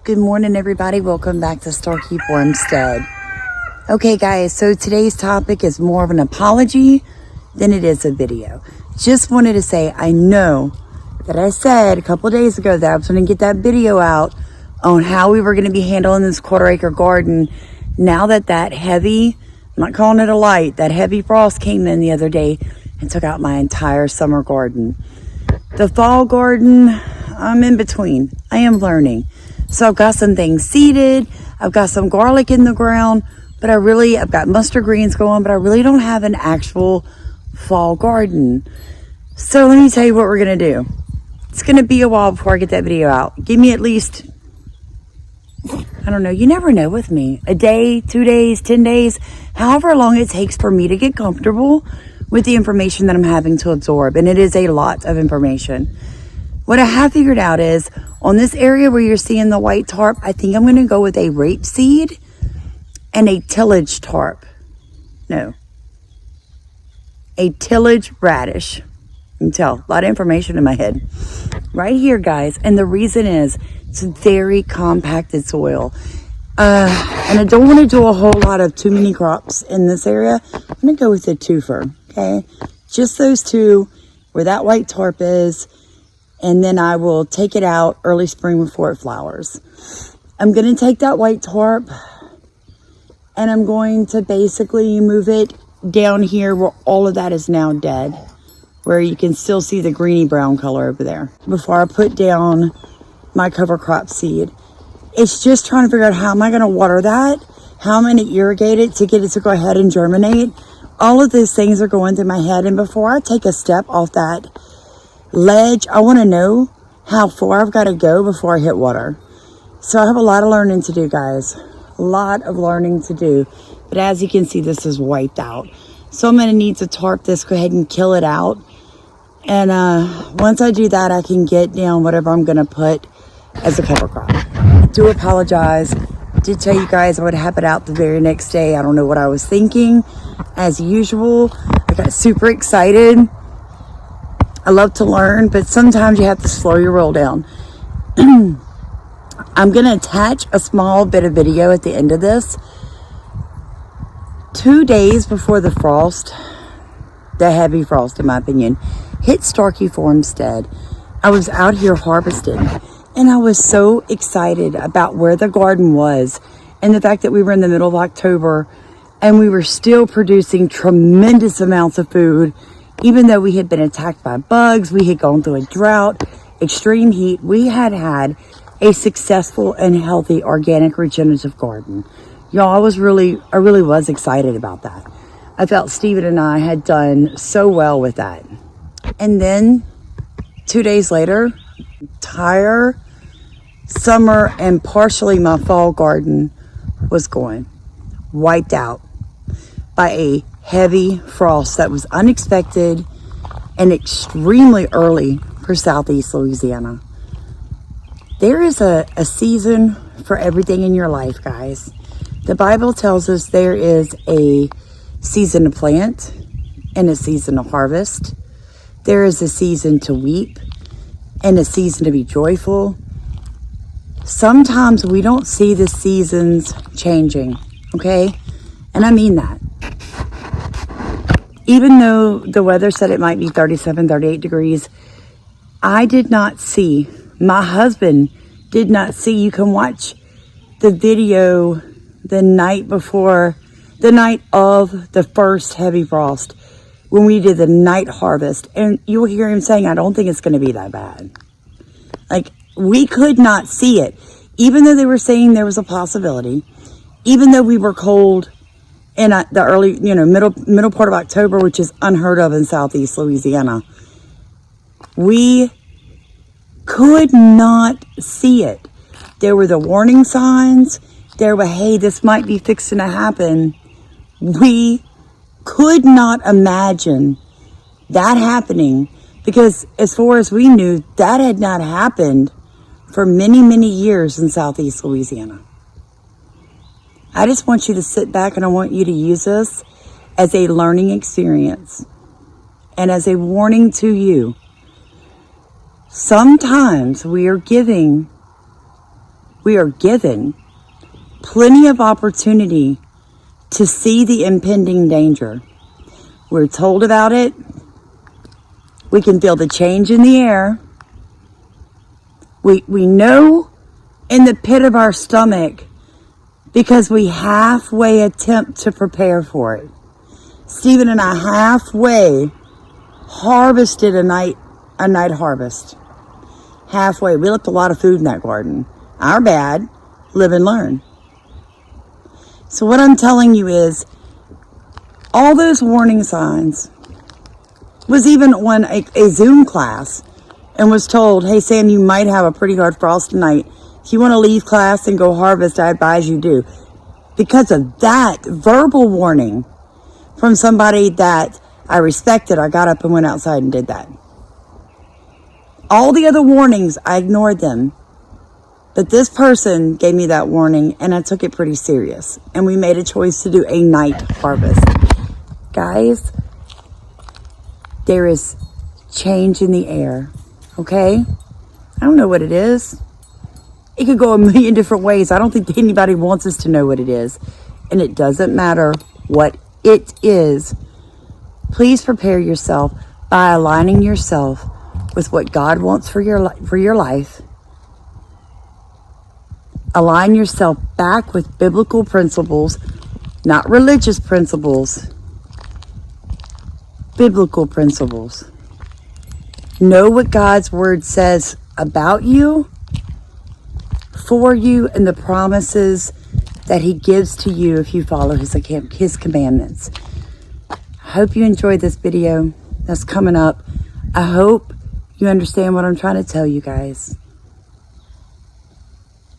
Good morning, everybody. Welcome back to Starkey Farmstead. Okay, guys, so today's topic is more of an apology than it is a video. Just wanted to say, I know that I said a couple days ago that I was going to get that video out on how we were going to be handling this quarter-acre garden. Now that heavy, I'm not calling it a light, that heavy frost came in the other day and took out my entire summer garden. The fall garden, I'm in between. I am learning. So I've got some things seeded. I've got some garlic in the ground, but I've got mustard greens going, but I really don't have an actual fall garden. So let me tell you what we're going to do. It's going to be a while before I get that video out. Give me at least, I don't know, you never know with me. A day, 2 days, 10 days, however long it takes for me to get comfortable with the information that I'm having to absorb. And it is a lot of information. What I have figured out is on this area where you're seeing the white tarp, I think I'm going to go with a rapeseed and a tillage tarp. No. A tillage radish. You can tell, a lot of information in my head. Right here, guys. And the reason is it's very compacted soil. And I don't want to do a whole lot of too many crops in this area. I'm going to go with a twofer. Okay, just those two where that white tarp is, and then I will take it out early spring before it flowers. I'm going to take that white tarp and I'm going to basically move it down here where all of that is now dead, where you can still see the greeny brown color over there before I put down my cover crop seed. It's just trying to figure out how am I going to water that, how am I going to irrigate it to get it to go ahead and germinate. All of those things are going through my head. And before I take a step off that ledge, I want to know how far I've got to go before I hit water. So I have a lot of learning to do, guys. A lot of learning to do. But as you can see, this is wiped out. So I'm going to need to tarp this, go ahead and kill it out. And once I do that, I can get down whatever I'm going to put as a cover crop. I do apologize. I did tell you guys I would have it out the very next day. I don't know what I was thinking. As usual, I got super excited. I love to learn, but sometimes you have to slow your roll down. I'm going to attach a small bit of video at the end of this. 2 days before the frost, the heavy frost in my opinion, hit Starkey Farmstead, I was out here harvesting, and I was so excited about where the garden was and the fact that we were in the middle of October and we were still producing tremendous amounts of food. Even though we had been attacked by bugs, we had gone through a drought, extreme heat, we had a successful and healthy organic regenerative garden. Y'all, I really was excited about that. I felt Stephen and I had done so well with that. And then 2 days later, entire summer and partially my fall garden was gone, wiped out by a heavy frost that was unexpected and extremely early for Southeast Louisiana. There is a season for everything in your life, guys. The Bible tells us there is a season to plant and a season to harvest. There is a season to weep and a season to be joyful. Sometimes we don't see the seasons changing, okay? And I mean that. Even though the weather said it might be 37, 38 degrees, I did not see, my husband did not see. You can watch the video the night of the first heavy frost when we did the night harvest. And you'll hear him saying, I don't think it's going to be that bad. Like, we could not see it. Even though they were saying there was a possibility, even though we were cold in the early, middle part of October, which is unheard of in Southeast Louisiana, we could not see it. There were the warning signs. There were, hey, this might be fixing to happen. We could not imagine that happening because as far as we knew, that had not happened for many, many years in Southeast Louisiana. I just want you to sit back and I want you to use this as a learning experience and as a warning to you. Sometimes we are giving We are given plenty of opportunity to see the impending danger. We're told about it. We can feel the change in the air. We know in the pit of our stomach because we halfway attempt to prepare for it. Stephen and I halfway harvested a night harvest. Halfway. We left a lot of food in that garden. Our bad. Live and learn. So what I'm telling you is, all those warning signs was even on a Zoom class and was told, hey Sam, you might have a pretty hard frost tonight. If you want to leave class and go harvest, I advise you do. Because of that verbal warning from somebody that I respected, I got up and went outside and did that. All the other warnings, I ignored them. But this person gave me that warning and I took it pretty serious. And we made a choice to do a night harvest. Guys, there is change in the air, okay? I don't know what it is. It could go a million different ways. I don't think anybody wants us to know what it is. And it doesn't matter what it is. Please prepare yourself by aligning yourself with what God wants for your life. Align yourself back with biblical principles, not religious principles. Biblical principles. Know what God's word says about you, for you, and the promises that he gives to you if you follow his commandments. I hope you enjoyed this video that's coming up. I hope you understand what I'm trying to tell you guys.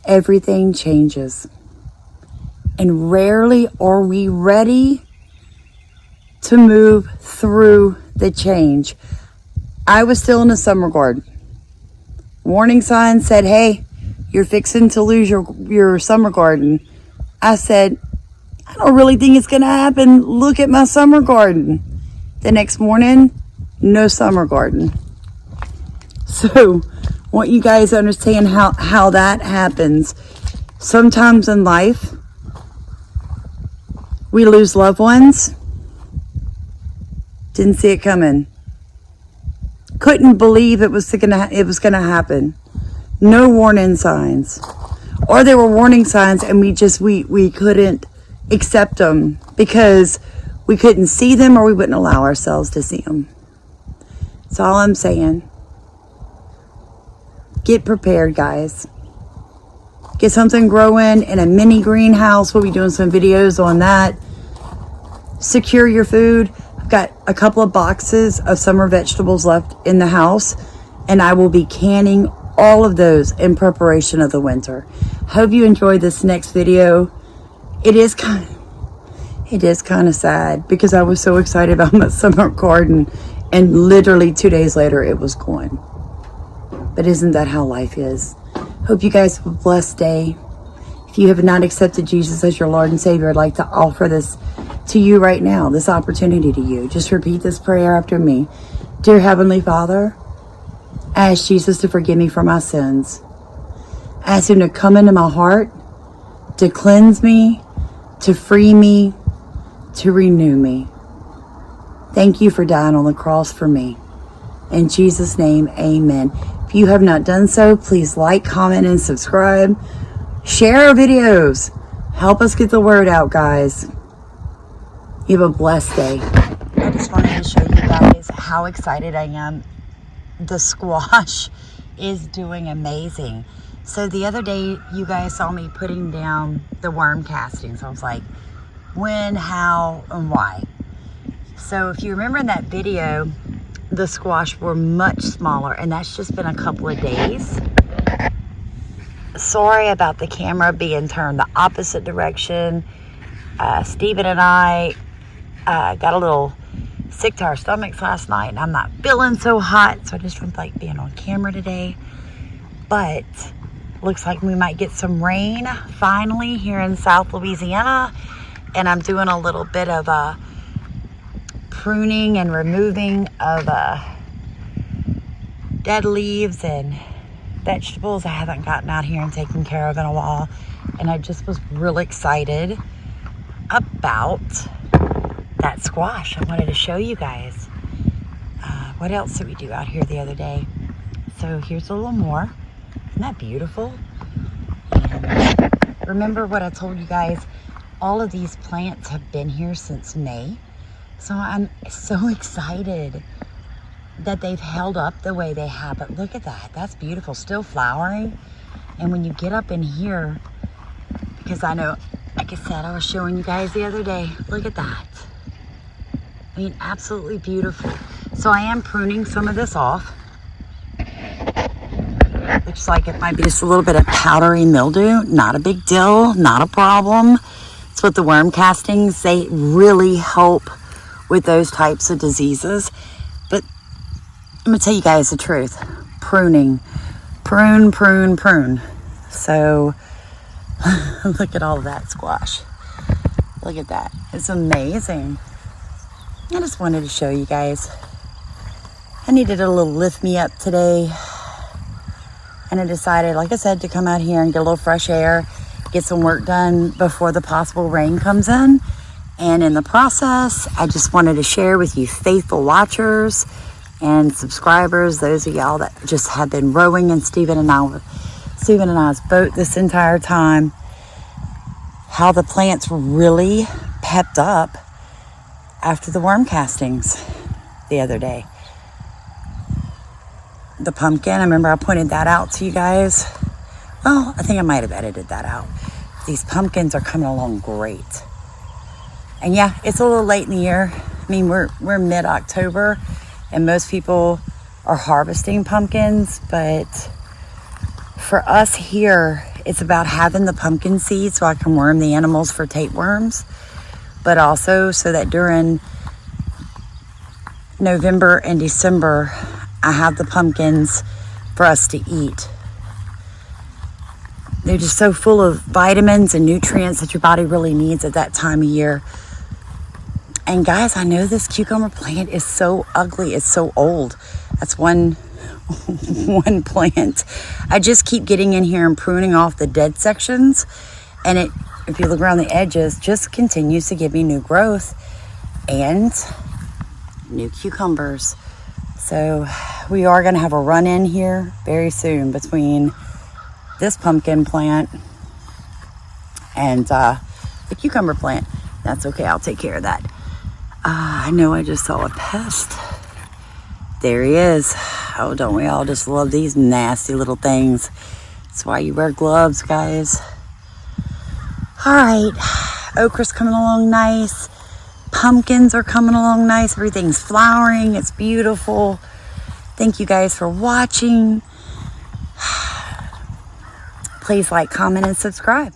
Everything changes. And rarely are we ready to move through the change. I was still in a summer garden. Warning sign said, hey, you're fixing to lose your summer garden. I said, I don't really think it's going to happen. Look at my summer garden. The next morning, no summer garden. So, I want you guys to understand how that happens. Sometimes in life, we lose loved ones. Didn't see it coming. Couldn't believe it was gonna happen. No warning signs. Or there were warning signs and we couldn't accept them because we couldn't see them or we wouldn't allow ourselves to see them. That's all I'm saying. Get prepared, guys. Get something growing in a mini greenhouse. We'll be doing some videos on that. Secure your food. I've got a couple of boxes of summer vegetables left in the house, and I will be canning all of those in preparation of the winter. Hope you enjoyed this next video. It is kind of sad because I was so excited about my summer garden, and literally 2 days later it was gone. But isn't that how life is? Hope you guys have a blessed day. If you have not accepted Jesus as your Lord and Savior, I'd like to offer this to you right now, this opportunity to you. Just repeat this prayer after me. Dear Heavenly Father, I ask Jesus to forgive me for my sins. I ask him to come into my heart, to cleanse me, to free me, to renew me. Thank you for dying on the cross for me. In Jesus' name, amen. If you have not done so, please like, comment, and subscribe. Share our videos. Help us get the word out, guys. You have a blessed day. I just wanted to show you guys how excited I am. The squash is doing amazing. So the other day, you guys saw me putting down the worm castings. I was like, when, how, and why? So if you remember in that video, the squash were much smaller, and that's just been a couple of days. Sorry about the camera being turned the opposite direction. Stephen and I got a little sick to our stomachs last night, and I'm not feeling so hot, so I just don't like being on camera today. But looks like we might get some rain finally here in South Louisiana, and I'm doing a little bit of pruning and removing of dead leaves and vegetables I haven't gotten out here and taken care of in a while. And I just was really excited about that squash. I wanted to show you guys. What else did we do out here the other day? So here's a little more. Isn't that beautiful? And remember what I told you guys? All of these plants have been here since May. So I'm so excited that they've held up the way they have. But look at that. That's beautiful. Still flowering. And when you get up in here, because I know, like I said, I was showing you guys the other day. Look at that. I mean, absolutely beautiful. So I am pruning some of this off. Looks like it might be just a little bit of powdery mildew. Not a big deal. Not a problem. It's what the worm castings, they really help with those types of diseases. But I'm going to tell you guys the truth. Pruning. Prune, prune, prune. So look at all of that squash. Look at that. It's amazing. I just wanted to show you guys. I needed a little lift me up today. And I decided, like I said, to come out here and get a little fresh air, get some work done before the possible rain comes in. And in the process, I just wanted to share with you faithful watchers and subscribers, those of y'all that just have been rowing in Stephen and I's boat this entire time, how the plants really pepped up after the worm castings the other day. The pumpkin, I remember I pointed that out to you guys. Well, I think I might have edited that out. These pumpkins are coming along great. And yeah, it's a little late in the year. I mean, we're mid-October and most people are harvesting pumpkins, but for us here, it's about having the pumpkin seeds so I can worm the animals for tapeworms, but also so that during November and December, I have the pumpkins for us to eat. They're just so full of vitamins and nutrients that your body really needs at that time of year. And guys, I know this cucumber plant is so ugly. It's so old. That's one plant. I just keep getting in here and pruning off the dead sections. And it, if you look around the edges, just continues to give me new growth and new cucumbers. So we are going to have a run-in here very soon between this pumpkin plant and the cucumber plant. That's okay. I'll take care of that. I know I just saw a pest. There he is. Oh, don't we all just love these nasty little things? That's why you wear gloves, guys. All right. Okra's coming along nice. Pumpkins are coming along nice. Everything's flowering. It's beautiful. Thank you guys for watching. Please like, comment, and subscribe.